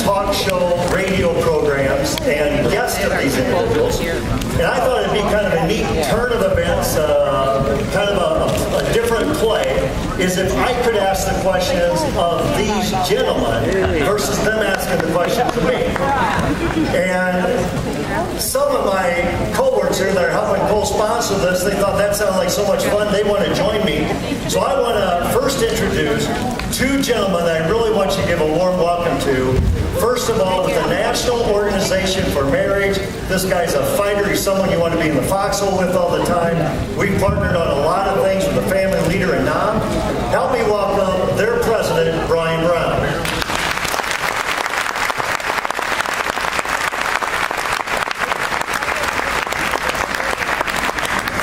talk show radio programs and guests of these individuals. And I thought it'd be kind of a neat turn of events, kind of a different play, is if I could ask the questions of these gentlemen versus them asking the questions of me. And some of my cohorts here that are helping co-sponsor this, they thought that sounded like so much fun, they want to join me. So I want to first introduce two gentlemen that I really want you to give a warm welcome to. First of all, with the National Organization for Marriage, this guy's a fighter. He's someone you want to be in the foxhole with all the time. We've partnered on a lot of things with the family leader in Nam. Help me welcome their president, Brian Brown.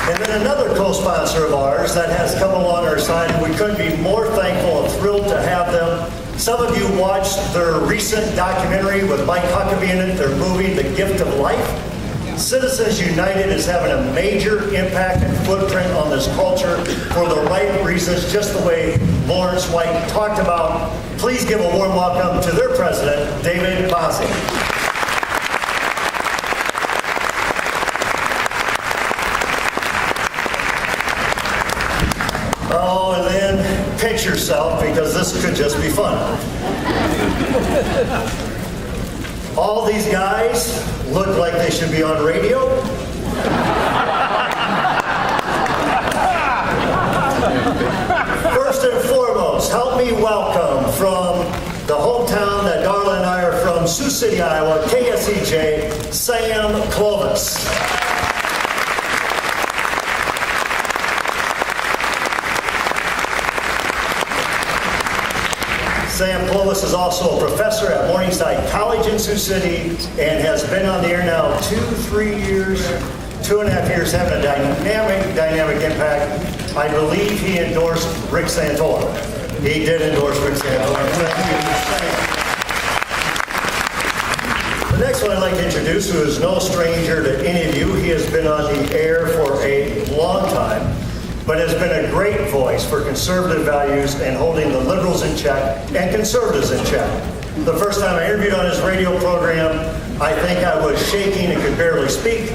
And then another co-sponsor of ours that has come along our side, and we couldn't be more thankful and thrilled to have them. Some of you watched their recent documentary with Mike Huckabee in it, their movie, The Gift of Life. Citizens United is having a major impact and footprint on this culture for the right reasons, just the way Lawrence White talked about. Please give a warm welcome to their president, David Bozzi. Oh, and then pinch yourself because this could just be fun. All these guys look like they should be on radio. First and foremost, help me welcome from the hometown that Darla and I are from, Sioux City, Iowa, KSEJ, Sam Clovis. Sam Clovis is also a professor at Morningside College in Sioux City and has been on the air now 2.5 years, having a dynamic impact. I believe he endorsed Rick Santola. He did endorse Rick Santola. The next one I'd like to introduce, who is no stranger to any of you. He has been on the air for a long time, but has been a great voice for conservative values and holding the liberals in check and conservatives in check. The first time I interviewed on his radio program, I think I was shaking and could barely speak.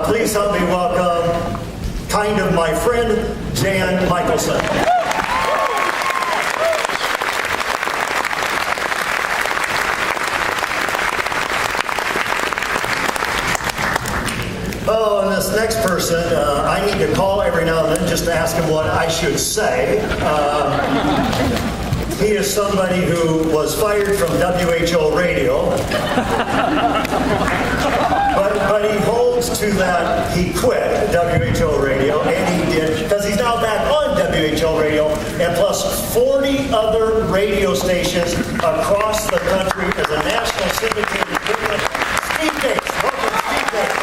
Please help me welcome, kind of my friend, Deace Mickelson. Oh, and this next person, I need to call every now and then just to ask him what I should say. He is somebody who was fired from WHO radio, but he holds to that he quit WHO radio, and he did, because he's now back on WHO radio, and plus 40 other radio stations across the country as a national syndicated journalist. Steve Deace, welcome Steve Deace.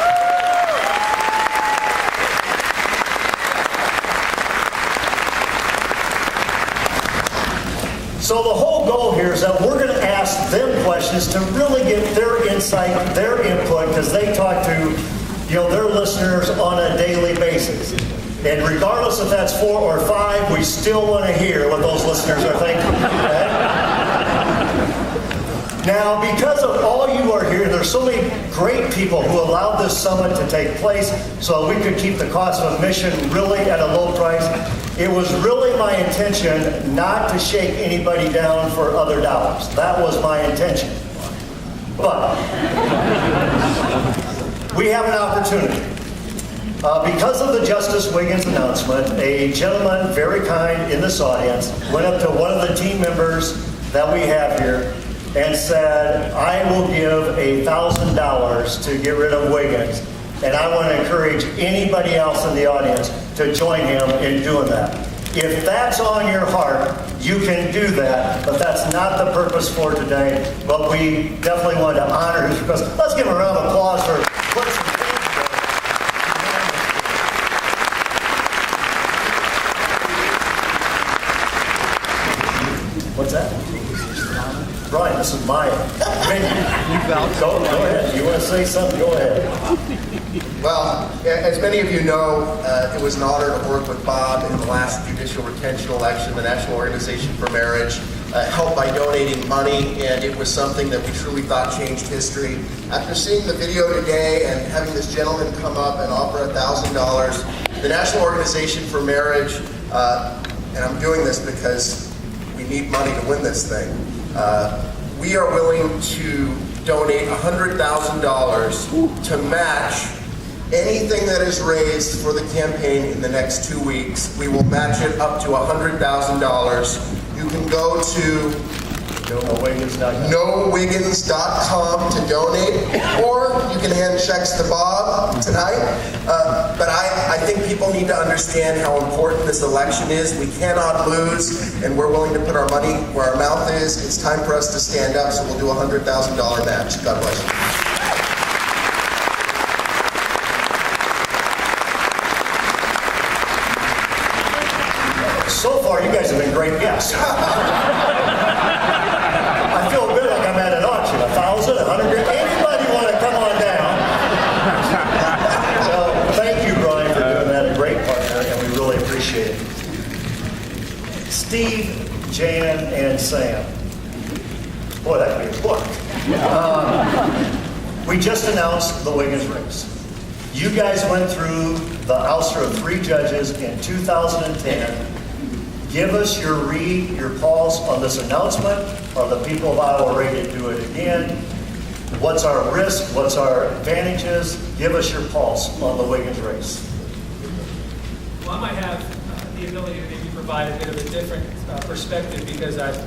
So the whole goal here is that we're going to ask them questions to really get their insight, their input, because they talk to, their listeners on a daily basis. And regardless if that's 4 or 5, we still want to hear what those listeners are thinking. Okay? Now, because of all you are here, there's so many great people who allowed this summit to take place so we could keep the cost of admission really at a low price. It was really my intention not to shake anybody down for other dollars. That was my intention. But we have an opportunity. Because of the Justice Wiggins announcement, a gentleman very kind in this audience went up to one of the team members that we have here and said, I will give $1,000 to get rid of Wiggins. And I want to encourage anybody else in the audience to join him in doing that. If that's on your heart, you can do that, but that's not the purpose for today. But we definitely want to honor his request. Let's give him a round of applause for putting some things together. What's that? Brian, this is my venue. Go ahead. You want to say something? Go ahead. Well, as many of you know, it was an honor to work with Bob in the last judicial retention election, the National Organization for Marriage. help by donating money, and it was something that we truly thought changed history. After seeing the video today and having this gentleman come up and offer $1,000, the National Organization for Marriage, and I'm doing this because we need money to win this thing, we are willing to donate $100,000 to match anything that is raised for the campaign in the next 2 weeks. We will match it up to $100,000. You can go to nowiggins.com to donate, or you can hand checks to Bob tonight. But I think people need to understand how important this election is. We cannot lose, and we're willing to put our money where our mouth is. It's time for us to stand up, so we'll do a $100,000 match. God bless you. So far, you guys have been great guests. I feel good like I'm at an auction. 1,000, 100, anybody want to come on down? So, thank you, Brian, for doing that. A great partner, and we really appreciate it. Steve, Jan, and Sam. Boy, that could be a book. We just announced the Wiggins race. You guys went through the ouster of 3 judges in 2010. Give us your read, your pulse on this announcement. Are the people of Iowa ready to do it again? What's our risk? What's our advantages? Give us your pulse on the Wiggins race. Well, I might have the ability to maybe provide a bit of a different perspective, because I've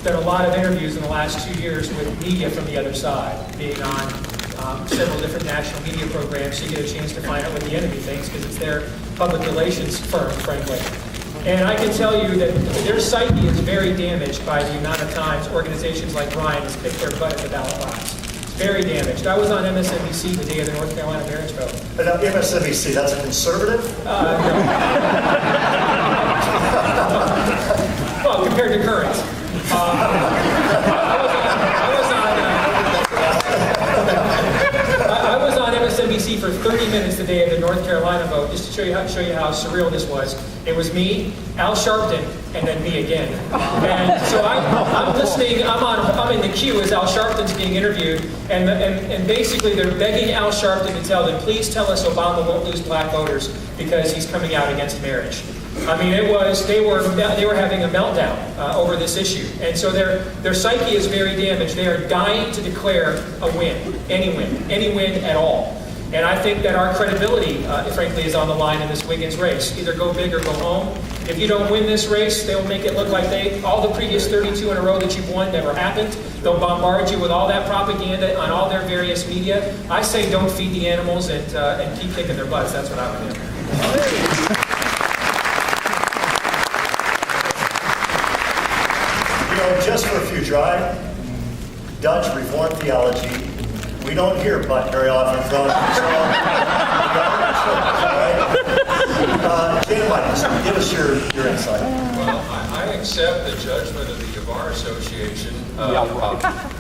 done a lot of interviews in the last 2 years with media from the other side, being on several different national media programs. So you get a chance to find out what the enemy thinks, because it's their public relations firm, frankly. And I can tell you that their psyche is very damaged by the amount of times organizations like Brian has picked their butt at the ballot box. It's very damaged. I was on MSNBC the day of the North Carolina marriage vote. But now, MSNBC, that's a conservative? No. Well, compared to current. I was on MSNBC for 30 minutes the day of the North Carolina vote, just to show you how surreal this was. It was me, Al Sharpton, and then me again. And so I'm listening. I'm in the queue as Al Sharpton's being interviewed, and basically they're begging Al Sharpton to tell them, please tell us Obama won't lose black voters because he's coming out against marriage. I mean, they were having a meltdown over this issue, and so their psyche is very damaged. They are dying to declare a win, any win at all. And I think that our credibility, frankly, is on the line in this Wiggins race. Either go big or go home. If you don't win this race, they'll make it look like all the previous 32 in a row that you've won never happened. They'll bombard you with all that propaganda on all their various media. I say don't feed the animals and keep kicking their butts. That's what I would do. Just for future, Dutch Reformed theology, we don't hear butt very often from. Jan Mickelson, give us your insight. Well, I accept the judgment of the Bar Association.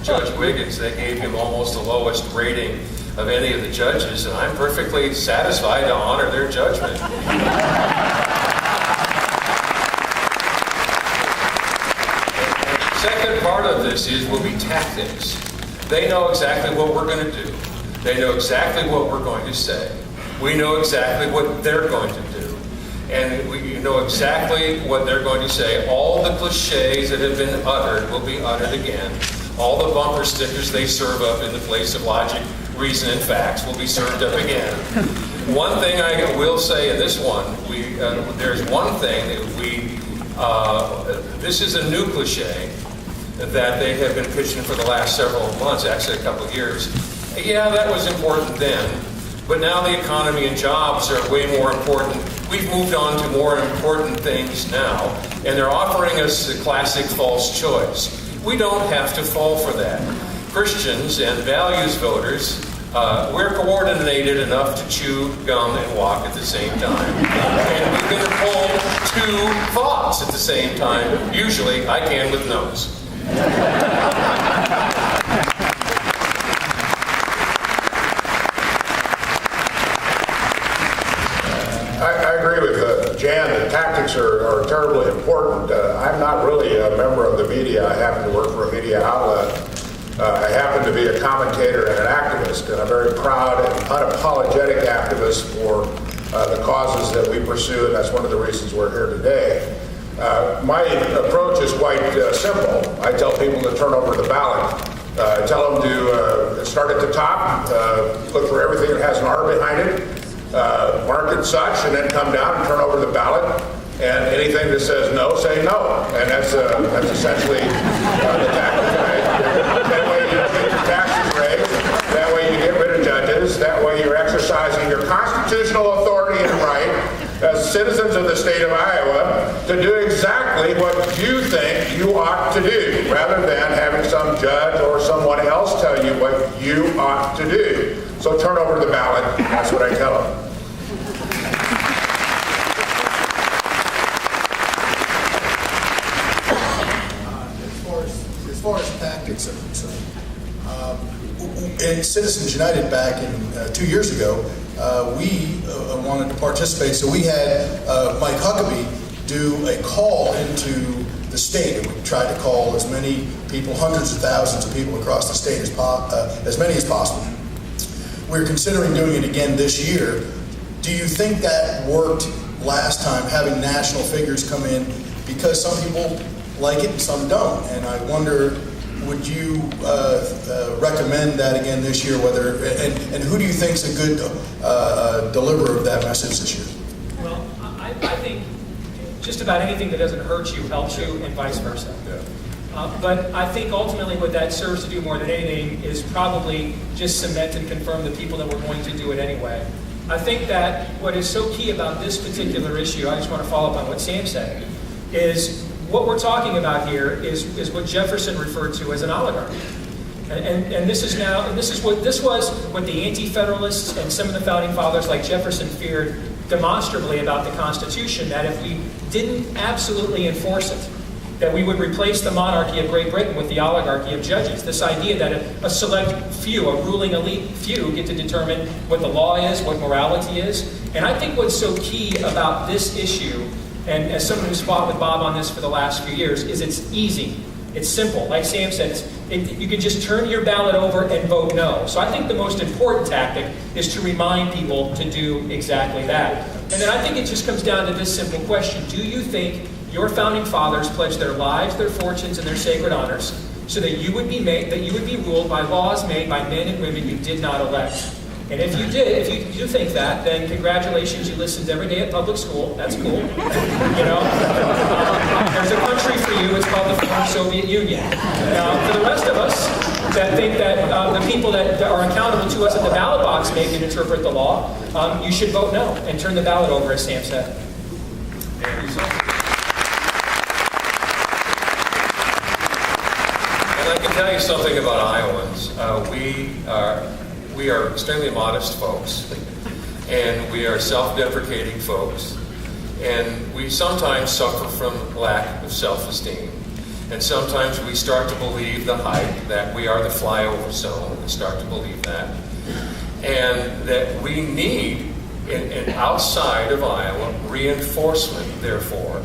Judge Wiggins, they gave him almost the lowest rating of any of the judges, and I'm perfectly satisfied to honor their judgment. Second part of this will be tactics. They know exactly what we're going to do. They know exactly what we're going to say. We know exactly what they're going to do. And we know exactly what they're going to say. All the cliches that have been uttered will be uttered again. All the bumper stickers they serve up in the place of logic, reason, and facts will be served up again. One thing I will say in this one, there's one thing that this is a new cliche that they have been pitching for the last several months, actually a couple of years. Yeah, that was important then, but now the economy and jobs are way more important. We've moved on to more important things now, and they're offering us the classic false choice. We don't have to fall for that. Christians and values voters, we're coordinated enough to chew gum and walk at the same time. And we can hold 2 thoughts at the same time. Usually, I can with nose. I agree with Jan. The tactics are terribly important. I'm not really a member of the media. I happen to work for a media outlet. I happen to be a commentator and an activist, and I'm very proud and unapologetic activist for the causes that we pursue, and that's one of the reasons we're here today. My approach is quite simple. I tell people to turn over the ballot. I tell them to start at the top, look for everything that has an R behind it, mark it such, and then come down and turn over the ballot. And anything that says no, say no. And that's essentially the tactic. That way you don't get your taxes raised. That way you get rid of judges. That way you're exercising your constitutional authority and right as citizens of the state of Iowa to do exactly what you think you ought to do, rather than having some judge or someone else tell you what you ought to do. So turn over the ballot. That's what I tell them. As far as tactics are concerned, in Citizens United back in 2 years ago, we wanted to participate, so we had Mike Huckabee do a call into the state, and we tried to call as many people, hundreds of thousands of people across the state as many as possible. We're considering doing it again this year. Do you think that worked last time, having national figures come in? Because some people like it and some don't, and I wonder, would you recommend that again this year? Whether and who do you think is a good deliverer of that message this year? Well, I think just about anything that doesn't hurt you helps you, and vice versa. Yeah. But I think ultimately what that serves to do more than anything is probably just cement and confirm the people that were going to do it anyway. I think that what is so key about this particular issue, I just want to follow up on what Sam said, is what we're talking about here is what Jefferson referred to as an oligarchy. And this was what the anti-federalists and some of the founding fathers like Jefferson feared demonstrably about the Constitution, that if we didn't absolutely enforce it, that we would replace the monarchy of Great Britain with the oligarchy of judges. This idea that a select few, a ruling elite few, get to determine what the law is, what morality is. And I think what's so key about this issue, and as someone who's fought with Bob on this for the last few years, is it's easy. It's simple. Like Sam said, you can just turn your ballot over and vote no. So I think the most important tactic is to remind people to do exactly that. And then I think it just comes down to this simple question. Do you think your founding fathers pledged their lives, their fortunes, and their sacred honors so that you would be ruled by laws made by men and women you did not elect? And if you do think that, then congratulations, you listened every day at public school. That's cool. You know, there's a country for you. It's called the former Soviet Union. Now, for the rest of us that think that the people that are accountable to us at the ballot box make and interpret the law, you should vote no and turn the ballot over, as Sam said. And I can tell you something about Iowans. We are extremely modest folks, and we are self-deprecating folks, and we sometimes suffer from lack of self-esteem. And sometimes we start to believe the hype that we are the flyover zone. We start to believe that. And that we need, and outside of Iowa, reinforcement, therefore,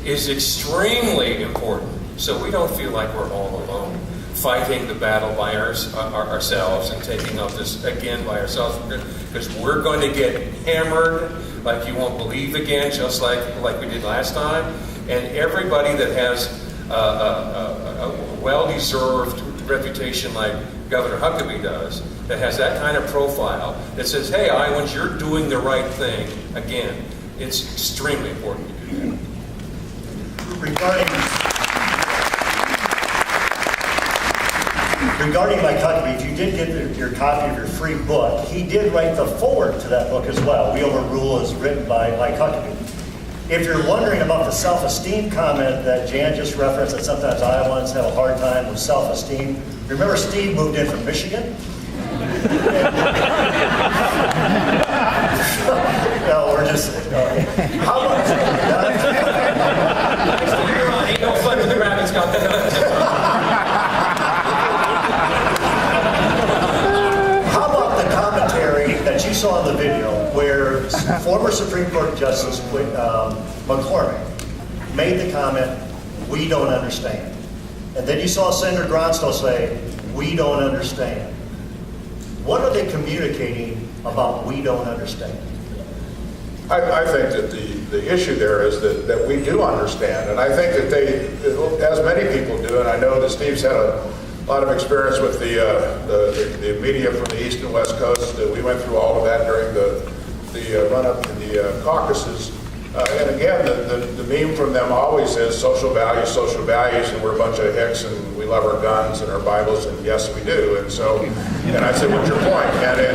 is extremely important. So we don't feel like we're all alone, fighting the battle by ourselves and taking up this again by ourselves, because we're going to get hammered like you won't believe again, just like we did last time. And everybody that has a well-deserved reputation like Governor Huckabee does, that has that kind of profile, that says, hey, Iowans, you're doing the right thing, again, it's extremely important to do that. Regarding Mike Huckabee, if you did get your copy of your free book, he did write the foreword to that book as well. We Overrule is written by Mike Huckabee. If you're wondering about the self-esteem comment that Jan just referenced, that sometimes Iowans have a hard time with self-esteem, remember Steve moved in from Michigan? No, we're just... how much... Ain't no fun with the rabbits got that. That you saw in the video where former Supreme Court Justice McCormick made the comment, "We don't understand." And then you saw Senator Gronstal say, "We don't understand." What are they communicating about "we don't understand"? I think that the issue there is that we do understand, and I think that they, as many people do, and I know that Steve's had a lot of experience with the media from the East and West Coast. We went through all of that during the run-up to the caucuses. And again, the meme from them always is social values, and we're a bunch of hicks, and we love our guns and our Bibles, and yes, we do. And so, and I said, "What's your point?" And then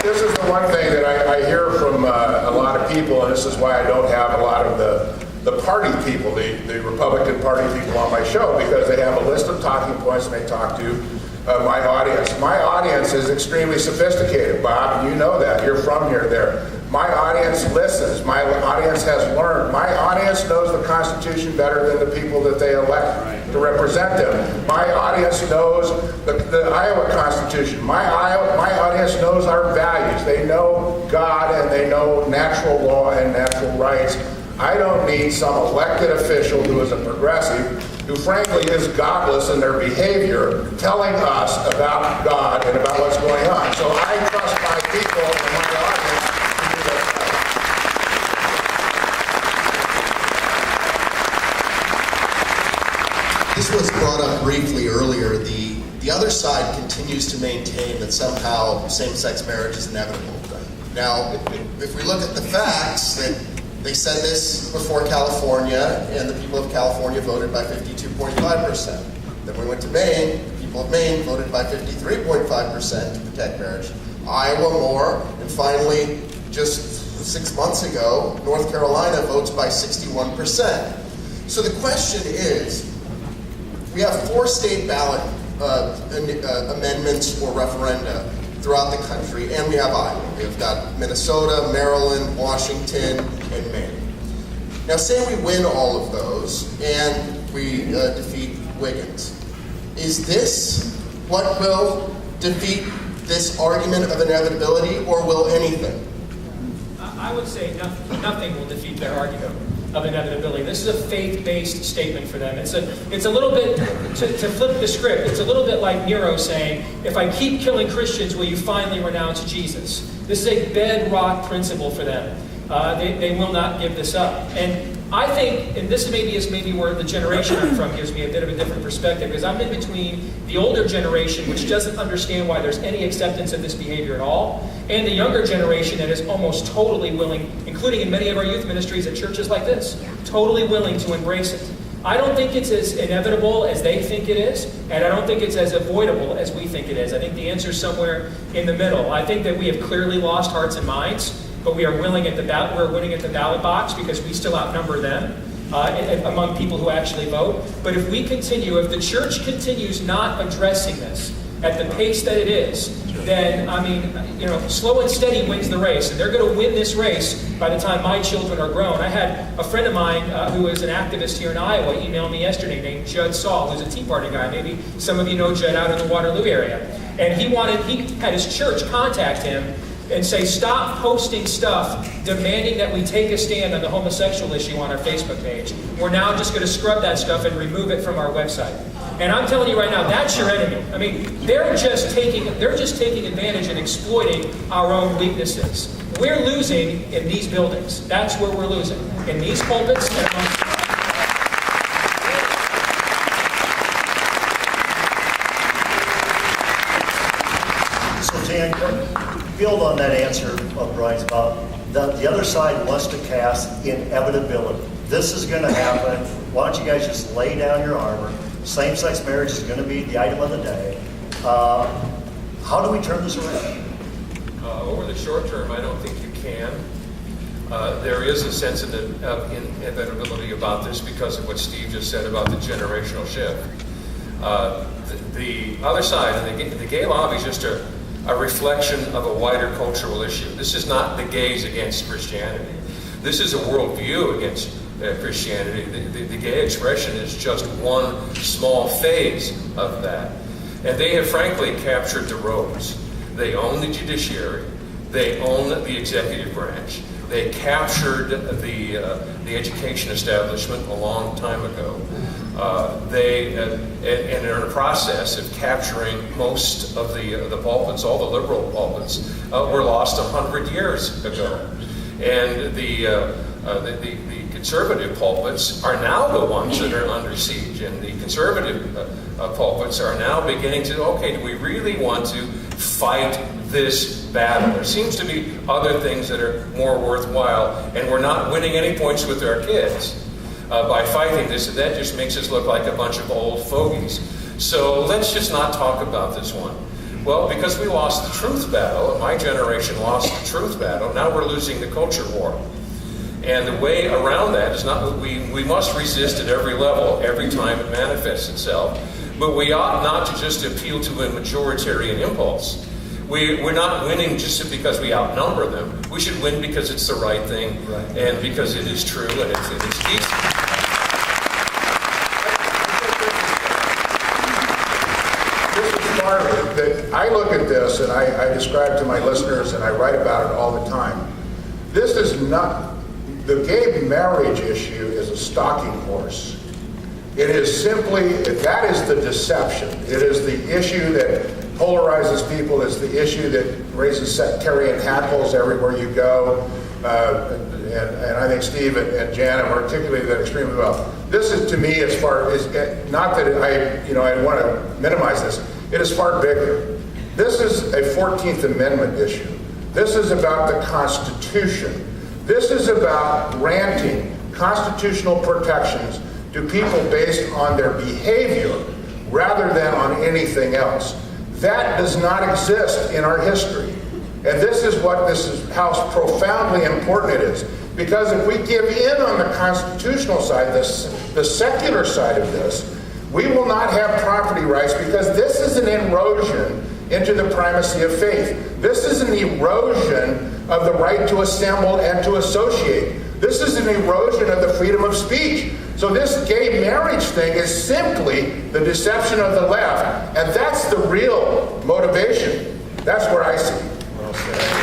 this is the one thing that I hear from a lot of people, and this is why I don't have a lot of the party people, the Republican Party people on my show, because they have a list of talking points and they talk to my audience. My audience is extremely sophisticated, Bob, you know that. You're from here, there. My audience listens. My audience has learned. My audience knows the Constitution better than the people that they elect to represent them. My audience knows the Iowa Constitution. My audience knows our values. They know God, and they know natural law and natural rights. I don't need some elected official who is a progressive, who frankly is godless in their behavior, telling us about God and about what's going on. So I trust my people and my audience to do that. This was brought up briefly earlier. The other side continues to maintain that somehow same-sex marriage is inevitable. Now, if we look at the facts, that they said this before California, and the people of California voted by 52.5%. Then we went to Maine, the people of Maine voted by 53.5% to protect marriage. Iowa more, and finally, just 6 months ago, North Carolina votes by 61%. So the question is, we have 4 state ballot amendments or referenda throughout the country, and we have Iowa. We've got Minnesota, Maryland, Washington, and Maine. Now, say we win all of those and we defeat Wiggins. Is this what will defeat this argument of inevitability, or will anything? I would say nothing will defeat their argument of inevitability. This is a faith-based statement for them. It's a little bit, to flip the script, it's a little bit like Nero saying, if I keep killing Christians, will you finally renounce Jesus? This is a bedrock principle for them. They will not give this up. And I think, and this is maybe where the generation I'm from gives me a bit of a different perspective, because I'm in between the older generation, which doesn't understand why there's any acceptance of this behavior at all, and the younger generation that is almost totally willing, including in many of our youth ministries at churches like this, totally willing to embrace it. I don't think it's as inevitable as they think it is, and I don't think it's as avoidable as we think it is. I think the answer is somewhere in the middle. I think that we have clearly lost hearts and minds, but we are winning at the ballot box because we still outnumber them among people who actually vote. But if the church continues not addressing this at the pace that it is, then, slow and steady wins the race. And they're going to win this race by the time my children are grown. I had a friend of mine who is an activist here in Iowa email me yesterday named Judd Saul, who's a Tea Party guy. Maybe some of you know Judd out in the Waterloo area. And he had his church contact him and say, stop posting stuff demanding that we take a stand on the homosexual issue on our Facebook page. We're now just going to scrub that stuff and remove it from our website. And I'm telling you right now, that's your enemy. I mean, they're just taking advantage and exploiting our own weaknesses. We're losing in these buildings. That's where we're losing. In these pulpits and amongst build on that answer of Brian's about the other side wants to cast inevitability. This is going to happen. Why don't you guys just lay down your armor? Same-sex marriage is going to be the item of the day. How do we turn this around? Over the short term, I don't think you can. There is a sense of inevitability about this because of what Steve just said about the generational shift. The other side, the gay lobby is just a reflection of a wider cultural issue. This is not the gays against Christianity. This is a worldview against Christianity. The gay expression is just one small phase of that. And they have frankly captured the robes. They own the judiciary. They own the executive branch. They captured the education establishment a long time ago. And are in the process of capturing most of the pulpits. All the liberal pulpits were lost 100 years ago. And the conservative pulpits are now the ones that are under siege, and the conservative pulpits are now beginning to, okay, do we really want to fight this battle? There seems to be other things that are more worthwhile, and we're not winning any points with our kids by fighting this. That just makes us look like a bunch of old fogies. So let's just not talk about this one. Well, because we lost the truth battle, my generation lost the truth battle, now we're losing the culture war. And the way around that is not, we must resist at every level, every time it manifests itself. But we ought not to just appeal to a majoritarian impulse. We're not winning just because we outnumber them. We should win because it's the right thing, and because it is true, and it's decent. That I look at this and I describe to my listeners and I write about it all the time. This is not, the gay marriage issue is a stalking horse. It is simply, that is the deception. It is the issue that polarizes people. It's the issue that raises sectarian hackles everywhere you go. And I think Steve and Jan have articulated that extremely well. This is, to me, as far as, not that I want to minimize this, it is far bigger. This is a 14th Amendment issue. This is about the Constitution. This is about granting constitutional protections to people based on their behavior rather than on anything else. That does not exist in our history. And this is how profoundly important it is. Because if we give in on the constitutional side, the secular side of this, we will not have property rights, because this is an erosion into the primacy of faith. This is an erosion of the right to assemble and to associate. This is an erosion of the freedom of speech. So this gay marriage thing is simply the deception of the left, and that's the real motivation. That's where I see it. Well said.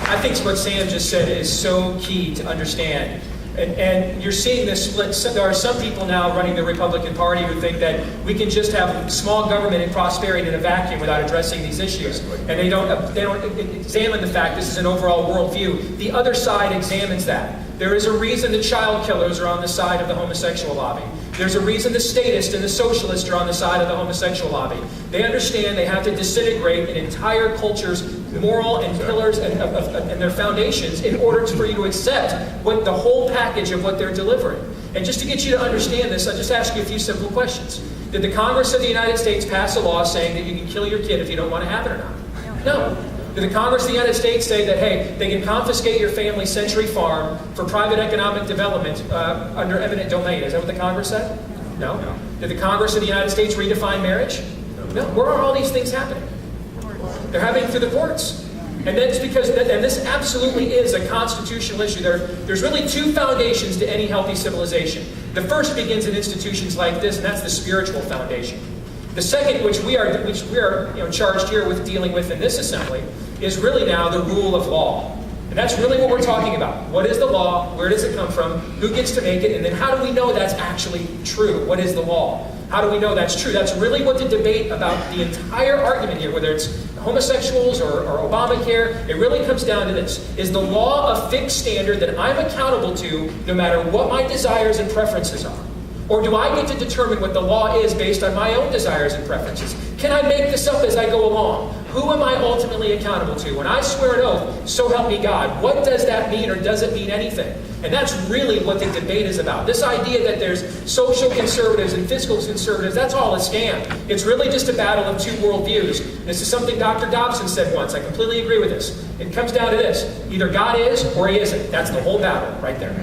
I think what Sam just said is so key to understand. And you're seeing this split. There are some people now running the Republican Party who think that we can just have small government and prosperity in a vacuum without addressing these issues. And they don't examine the fact this is an overall worldview. The other side examines that. There is a reason the child killers are on the side of the homosexual lobby. There's a reason the statists and the socialists are on the side of the homosexual lobby. They understand they have to disintegrate an entire culture's moral and pillars and their foundations in order for you to accept what the whole package of what they're delivering. And just to get you to understand this, I'll just ask you a few simple questions. Did the Congress of the United States pass a law saying that you can kill your kid if you don't want to have it or not? No. Did the Congress of the United States say that, hey, they can confiscate your family Century Farm for private economic development under eminent domain? Is that what the Congress said? No. Did the Congress of the United States redefine marriage? No. Where are all these things happening? They're happening through the courts. And that's because, and this absolutely is a constitutional issue. There's really two foundations to any healthy civilization. The first begins in institutions like this, and that's the spiritual foundation. The second, which we are charged here with dealing with in this assembly, is really now the rule of law. And that's really what we're talking about. What is the law? Where does it come from? Who gets to make it? And then how do we know that's actually true? What is the law? How do we know that's true? That's really what the debate about the entire argument here, whether it's homosexuals or Obamacare, it really comes down to this. Is the law a fixed standard that I'm accountable to no matter what my desires and preferences are? Or do I get to determine what the law is based on my own desires and preferences? Can I make this up as I go along? Who am I ultimately accountable to? When I swear an oath, so help me God, what does that mean, or does it mean anything? And that's really what the debate is about. This idea that there's social conservatives and fiscal conservatives, that's all a scam. It's really just a battle of two worldviews. This is something Dr. Dobson said once. I completely agree with this. It comes down to this. Either God is or he isn't. That's the whole battle right there.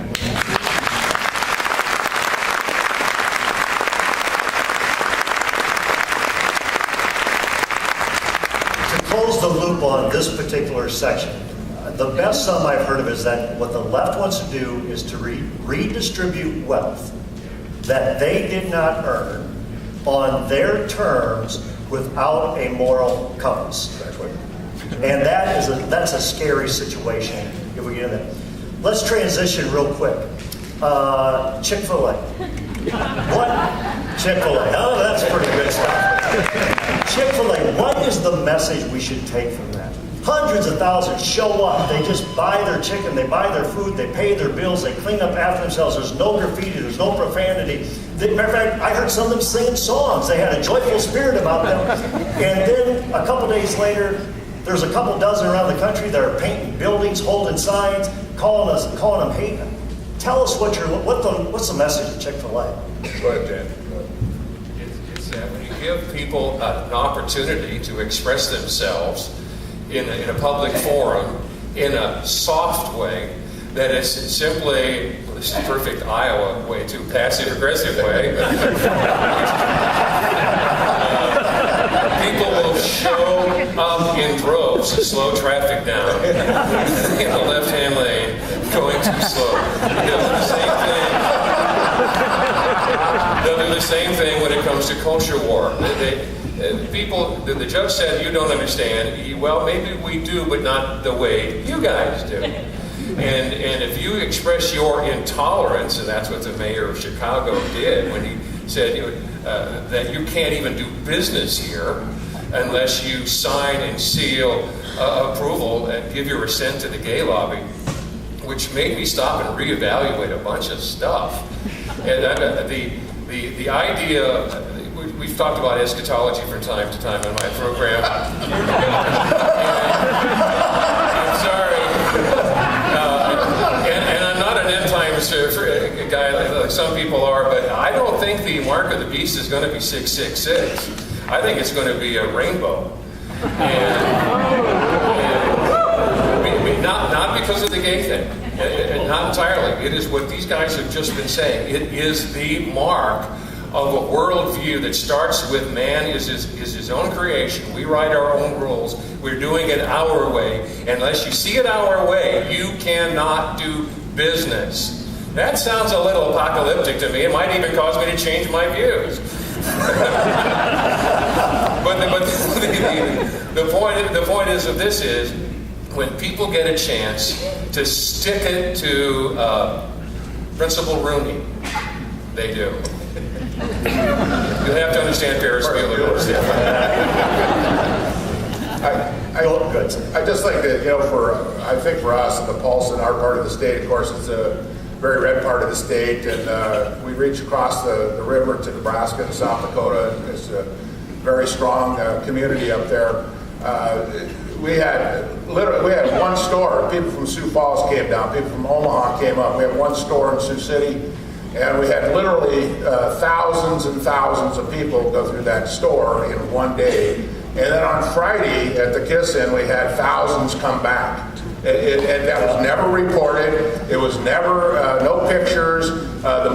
Close the loop on this particular section. The best sum I've heard of is that what the left wants to do is to redistribute wealth that they did not earn on their terms without a moral compass. And that's a scary situation if we get in there. Let's transition real quick. Chick-fil-A. What? Chick-fil-A. Oh, that's pretty good stuff. Chick-fil-A, what is the message we should take from that? Hundreds of thousands show up. They just buy their chicken, they buy their food, they pay their bills, they clean up after themselves. There's no graffiti, there's no profanity. Matter of fact, I heard some of them singing songs. They had a joyful spirit about them. And then a couple days later, there's a couple dozen around the country that are painting buildings, holding signs, calling them hate. Tell us what's the message of Chick-fil-A? Go ahead, Dan. It's that when you give people an opportunity to express themselves in a public forum in a soft way, that is simply, this is perfect Iowa way, too passive-aggressive way. People will show up in droves to slow traffic down in the left-hand lane, going too slow. They'll do the same thing. They'll do the same thing when it comes to culture war. The judge said, you don't understand. Well, maybe we do, but not the way you guys do. And if you express your intolerance, and that's what the mayor of Chicago did when he said that you can't even do business here unless you sign and seal approval and give your assent to the gay lobby, which made me stop and reevaluate a bunch of stuff. And the idea, we've talked about eschatology from time to time on my program. I'm sorry. And I'm not an end times guy like some people are, but I don't think the mark of the beast is going to be 666. I think it's going to be a rainbow. And not because of the gay thing. Not entirely. It is what these guys have just been saying. It is the mark of a worldview that starts with man is his own creation. We write our own rules. We're doing it our way. Unless you see it our way, you cannot do business. That sounds a little apocalyptic to me. It might even cause me to change my views. but the point is that this is when people get a chance to stick it to Principal Rooney, they do. You'll have to understand Ferris Bueller. I just think that, I think for us, the pulse in our part of the state, of course, it's a very red part of the state, and we reach across the river to Nebraska and South Dakota. And it's a very strong community up there. We had one store. People from Sioux Falls came down. People from Omaha came up. We had one store in Sioux City, and we had literally thousands and thousands of people go through that store in one day. And then on Friday at the Kiss-In, we had thousands come back. And that was never reported. It was never, no pictures. The